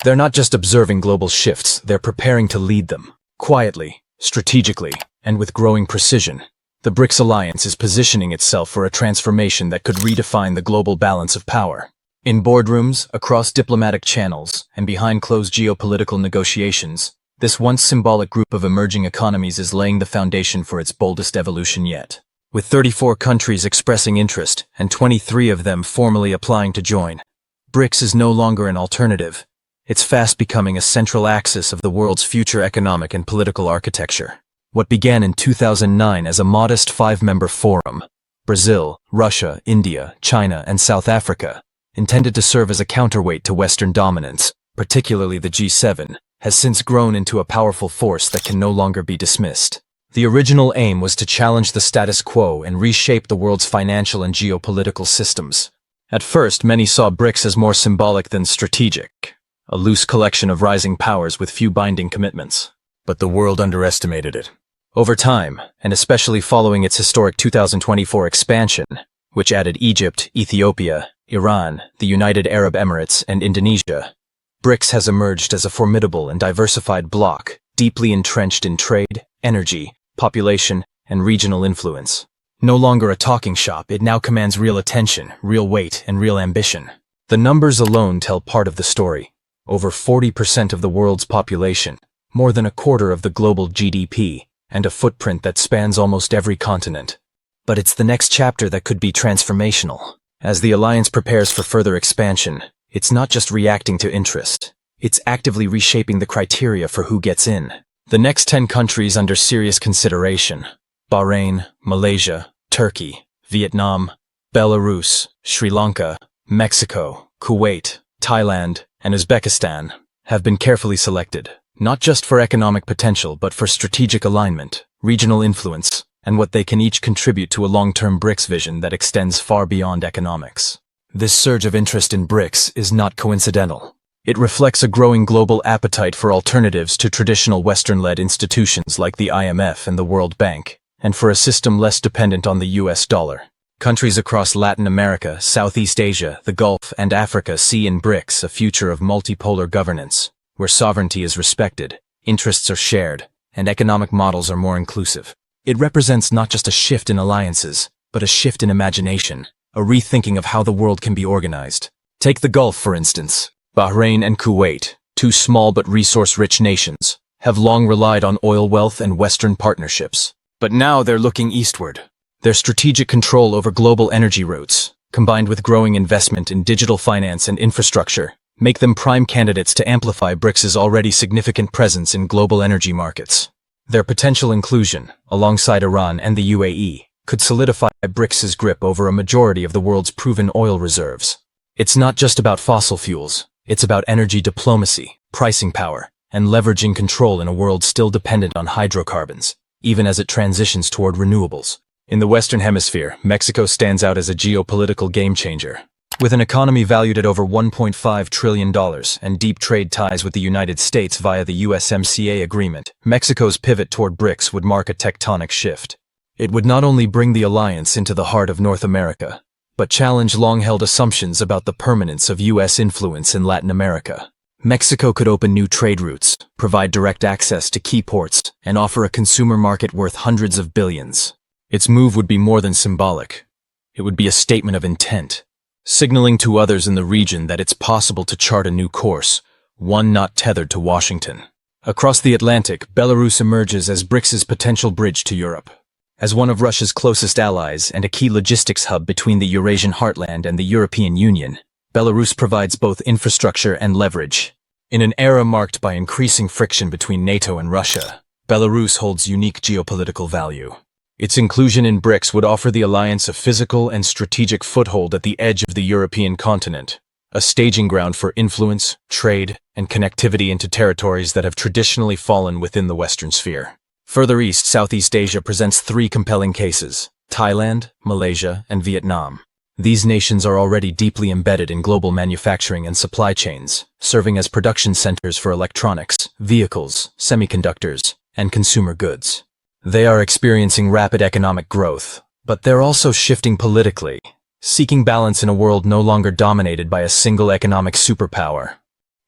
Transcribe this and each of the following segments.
They're not just observing global shifts, they're preparing to lead them. Quietly, strategically, and with growing precision, the BRICS Alliance is positioning itself for a transformation that could redefine the global balance of power. In boardrooms, across diplomatic channels, and behind closed geopolitical negotiations, this once symbolic group of emerging economies is laying the foundation for its boldest evolution yet. With 34 countries expressing interest and 23 of them formally applying to join, BRICS is no longer an alternative. It's fast becoming a central axis of the world's future economic and political architecture. What began in 2009 as a modest 5-member forum, Brazil, Russia, India, China, and South Africa, intended to serve as a counterweight to Western dominance, particularly the G7, has since grown into a powerful force that can no longer be dismissed. The original aim was to challenge the status quo and reshape the world's financial and geopolitical systems. At first, many saw BRICS as more symbolic than strategic, a loose collection of rising powers with few binding commitments. But the world underestimated it. Over time, and especially following its historic 2024 expansion, which added Egypt, Ethiopia, Iran, the United Arab Emirates, and Indonesia, BRICS has emerged as a formidable and diversified bloc, deeply entrenched in trade, energy, population, and regional influence. No longer a talking shop, it now commands real attention, real weight, and real ambition. The numbers alone tell part of the story. Over 40% of the world's population, more than a quarter of the global GDP, and a footprint that spans almost every continent. But it's the next chapter that could be transformational. As the alliance prepares for further expansion, it's not just reacting to interest. It's actively reshaping the criteria for who gets in. The next 10 countries under serious consideration: Bahrain, Malaysia, Turkey, Vietnam, Belarus, Sri Lanka, Mexico, Kuwait, Thailand, and Uzbekistan, have been carefully selected, not just for economic potential but for strategic alignment, regional influence, and what they can each contribute to a long-term BRICS vision that extends far beyond economics. This surge of interest in BRICS is not coincidental. It reflects a growing global appetite for alternatives to traditional Western-led institutions like the IMF and the World Bank, and for a system less dependent on the US dollar. Countries across Latin America, Southeast Asia, the Gulf, and Africa see in BRICS a future of multipolar governance, where sovereignty is respected, interests are shared, and economic models are more inclusive. It represents not just a shift in alliances, but a shift in imagination, a rethinking of how the world can be organized. Take the Gulf, for instance. Bahrain and Kuwait, two small but resource-rich nations, have long relied on oil wealth and Western partnerships. But now they're looking eastward. Their strategic control over global energy routes, combined with growing investment in digital finance and infrastructure, make them prime candidates to amplify BRICS's already significant presence in global energy markets. Their potential inclusion, alongside Iran and the UAE, could solidify BRICS's grip over a majority of the world's proven oil reserves. It's not just about fossil fuels. It's about energy diplomacy, pricing power, and leveraging control in a world still dependent on hydrocarbons, even as it transitions toward renewables. In the Western Hemisphere, Mexico stands out as a geopolitical game-changer. With an economy valued at over $1.5 trillion and deep trade ties with the United States via the USMCA agreement, Mexico's pivot toward BRICS would mark a tectonic shift. It would not only bring the alliance into the heart of North America, but challenge long-held assumptions about the permanence of U.S. influence in Latin America. Mexico could open new trade routes, provide direct access to key ports, and offer a consumer market worth hundreds of billions. Its move would be more than symbolic. It would be a statement of intent, signaling to others in the region that it's possible to chart a new course, one not tethered to Washington. Across the Atlantic, Belarus emerges as BRICS's potential bridge to Europe. As one of Russia's closest allies and a key logistics hub between the Eurasian heartland and the European Union, Belarus provides both infrastructure and leverage. In an era marked by increasing friction between NATO and Russia, Belarus holds unique geopolitical value. Its inclusion in BRICS would offer the alliance a physical and strategic foothold at the edge of the European continent, a staging ground for influence, trade, and connectivity into territories that have traditionally fallen within the Western sphere. Further east, Southeast Asia presents 3 compelling cases: Thailand, Malaysia, and Vietnam. These nations are already deeply embedded in global manufacturing and supply chains, serving as production centers for electronics, vehicles, semiconductors, and consumer goods. They are experiencing rapid economic growth, but they're also shifting politically, seeking balance in a world no longer dominated by a single economic superpower.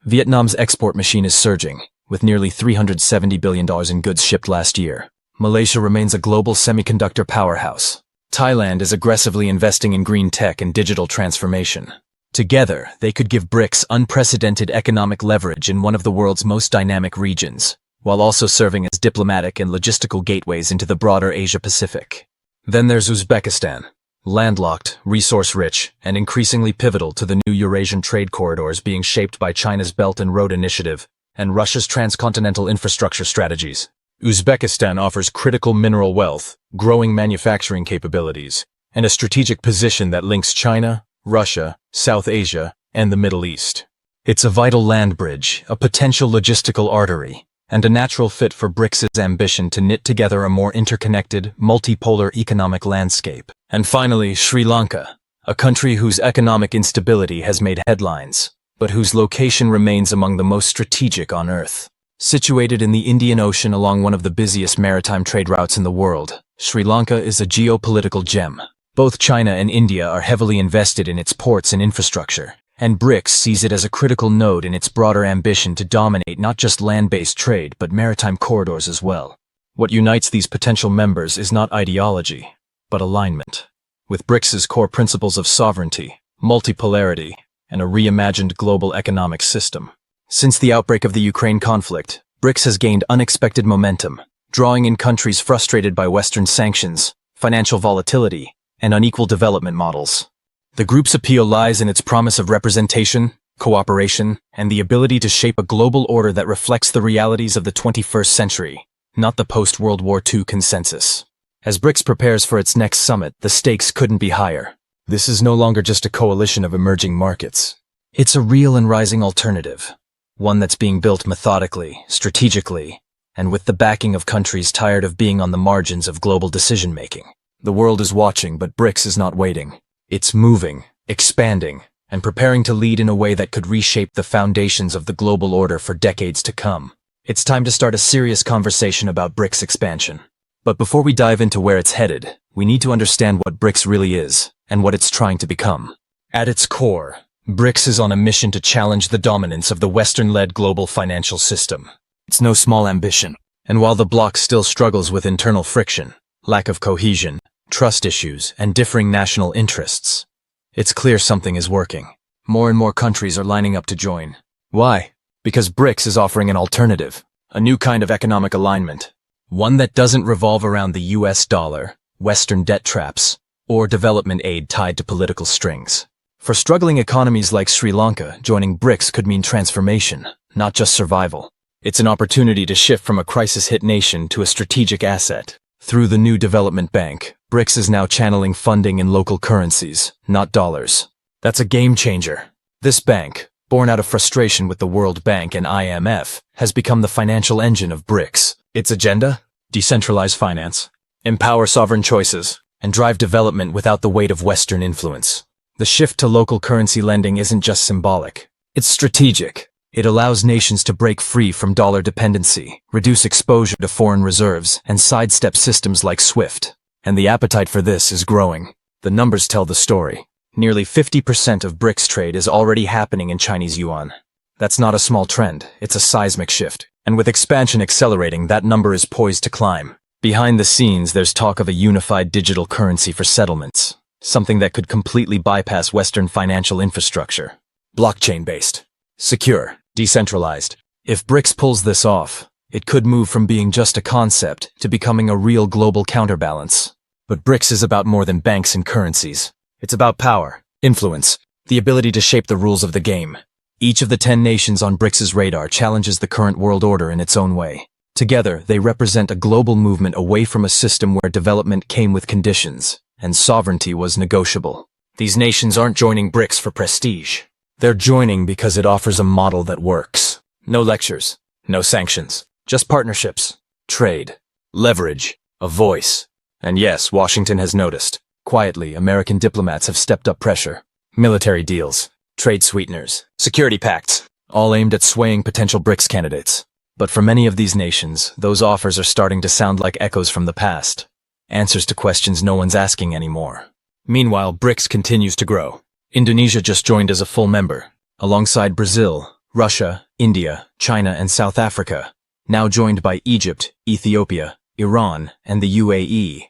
Vietnam's export machine is surging, with nearly $370 billion in goods shipped last year. Malaysia remains a global semiconductor powerhouse. Thailand is aggressively investing in green tech and digital transformation. Together, they could give BRICS unprecedented economic leverage in one of the world's most dynamic regions, while also serving as diplomatic and logistical gateways into the broader Asia-Pacific. Then there's Uzbekistan, landlocked, resource-rich, and increasingly pivotal to the new Eurasian trade corridors being shaped by China's Belt and Road Initiative and Russia's transcontinental infrastructure strategies. Uzbekistan offers critical mineral wealth, growing manufacturing capabilities, and a strategic position that links China, Russia, South Asia, and the Middle East. It's a vital land bridge, a potential logistical artery, and a natural fit for BRICS' ambition to knit together a more interconnected, multipolar economic landscape. And finally, Sri Lanka, a country whose economic instability has made headlines, but whose location remains among the most strategic on Earth. Situated in the Indian Ocean along one of the busiest maritime trade routes in the world, Sri Lanka is a geopolitical gem. Both China and India are heavily invested in its ports and infrastructure, and BRICS sees it as a critical node in its broader ambition to dominate not just land-based trade but maritime corridors as well. What unites these potential members is not ideology, but alignment. With BRICS' core principles of sovereignty, multipolarity, and a reimagined global economic system. Since the outbreak of the Ukraine conflict, BRICS has gained unexpected momentum, drawing in countries frustrated by Western sanctions, financial volatility, and unequal development models. The group's appeal lies in its promise of representation, cooperation, and the ability to shape a global order that reflects the realities of the 21st century, not the post-World War II consensus. As BRICS prepares for its next summit, the stakes couldn't be higher. This is no longer just a coalition of emerging markets. It's a real and rising alternative. One that's being built methodically, strategically, and with the backing of countries tired of being on the margins of global decision-making. The world is watching, but BRICS is not waiting. It's moving, expanding, and preparing to lead in a way that could reshape the foundations of the global order for decades to come. It's time to start a serious conversation about BRICS expansion. But before we dive into where it's headed, we need to understand what BRICS really is, and what it's trying to become. At its core, BRICS is on a mission to challenge the dominance of the Western-led global financial system. It's no small ambition, and while the Bloc still struggles with internal friction, lack of cohesion, trust issues, and differing national interests, it's clear something is working. More and more countries are lining up to join. Why? Because BRICS is offering an alternative, a new kind of economic alignment, one that doesn't revolve around the US dollar, Western debt traps, or development aid tied to political strings. For struggling economies like Sri Lanka, joining BRICS could mean transformation, not just survival. It's an opportunity to shift from a crisis-hit nation to a strategic asset. Through the new development bank, BRICS is now channeling funding in local currencies, not dollars. That's a game changer. This bank, born out of frustration with the World Bank and IMF, has become the financial engine of BRICS. Its agenda? Decentralize finance, empower sovereign choices, and drive development without the weight of Western influence. The shift to local currency lending isn't just symbolic. It's strategic. It allows nations to break free from dollar dependency, reduce exposure to foreign reserves, and sidestep systems like SWIFT. And the appetite for this is growing. The numbers tell the story. Nearly 50% of BRICS trade is already happening in Chinese yuan. That's not a small trend, it's a seismic shift. And with expansion accelerating, that number is poised to climb. Behind the scenes, there's talk of a unified digital currency for settlements. Something that could completely bypass Western financial infrastructure. Blockchain-based. Secure. Decentralized. If BRICS pulls this off, it could move from being just a concept to becoming a real global counterbalance. But BRICS is about more than banks and currencies. It's about power, influence, the ability to shape the rules of the game. Each of the 10 nations on BRICS' radar challenges the current world order in its own way. Together, they represent a global movement away from a system where development came with conditions, and sovereignty was negotiable. These nations aren't joining BRICS for prestige. They're joining because it offers a model that works. No lectures, no sanctions, just partnerships, trade, leverage, a voice. And yes, Washington has noticed. Quietly, American diplomats have stepped up pressure. Military deals, trade sweeteners, security pacts, all aimed at swaying potential BRICS candidates. But for many of these nations, those offers are starting to sound like echoes from the past. Answers to questions no one's asking anymore. Meanwhile, BRICS continues to grow. Indonesia just joined as a full member, alongside Brazil, Russia, India, China, and South Africa, now joined by Egypt, Ethiopia, Iran, and the UAE.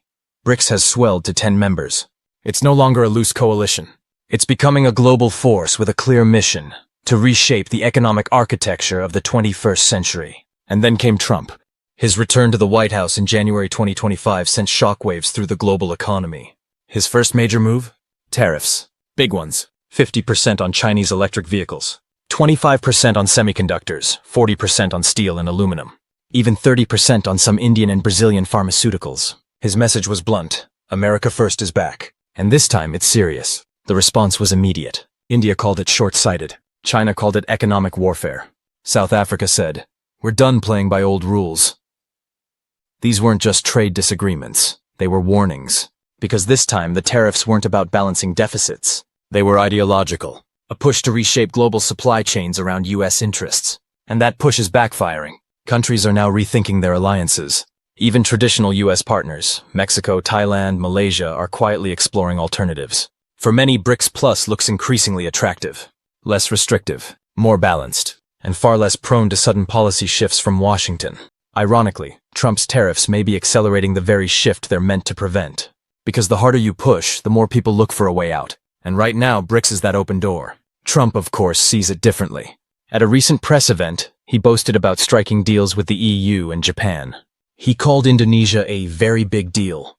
BRICS has swelled to 10 members. It's no longer a loose coalition. It's becoming a global force with a clear mission to reshape the economic architecture of the 21st century. And then came Trump. His return to the White House in January 2025 sent shockwaves through the global economy. His first major move? Tariffs. Big ones. 50% on Chinese electric vehicles, 25% on semiconductors, 40% on steel and aluminum, even 30% on some Indian and Brazilian pharmaceuticals. His message was blunt. America first is back. And this time it's serious. The response was immediate. India called it short-sighted. China called it economic warfare. South Africa said, "We're done playing by old rules." These weren't just trade disagreements. They were warnings. Because this time the tariffs weren't about balancing deficits. They were ideological. A push to reshape global supply chains around U.S. interests. And that push is backfiring. Countries are now rethinking their alliances. Even traditional U.S. partners, Mexico, Thailand, Malaysia, are quietly exploring alternatives. For many, BRICS Plus looks increasingly attractive. Less restrictive, more balanced, and far less prone to sudden policy shifts from Washington. Ironically, Trump's tariffs may be accelerating the very shift they're meant to prevent. Because the harder you push, the more people look for a way out. And right now, BRICS is that open door. Trump, of course, sees it differently. At a recent press event, he boasted about striking deals with the EU and Japan. He called Indonesia a very big deal.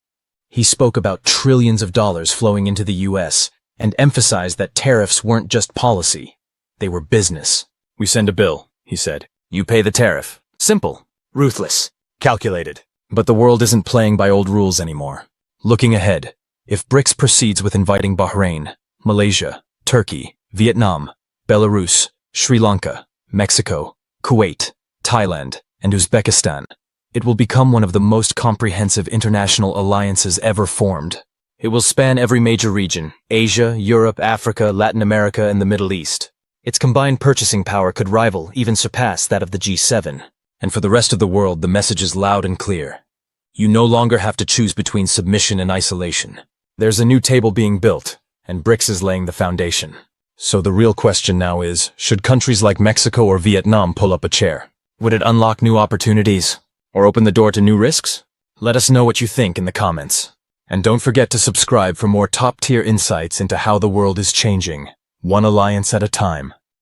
He spoke about trillions of dollars flowing into the US and emphasized that tariffs weren't just policy. They were business. "We send a bill," he said. "You pay the tariff." Simple, ruthless, calculated. But the world isn't playing by old rules anymore. Looking ahead, if BRICS proceeds with inviting Bahrain, Malaysia, Turkey, Vietnam, Belarus, Sri Lanka, Mexico, Kuwait, Thailand, and Uzbekistan, it will become one of the most comprehensive international alliances ever formed. It will span every major region: Asia, Europe, Africa, Latin America, and the Middle East. Its combined purchasing power could rival, even surpass, that of the G7. And for the rest of the world, the message is loud and clear. You no longer have to choose between submission and isolation. There's a new table being built, and BRICS is laying the foundation. So the real question now is, should countries like Mexico or Vietnam pull up a chair? Would it unlock new opportunities? Or open the door to new risks? Let us know what you think in the comments. And don't forget to subscribe for more top-tier insights into how the world is changing, one alliance at a time.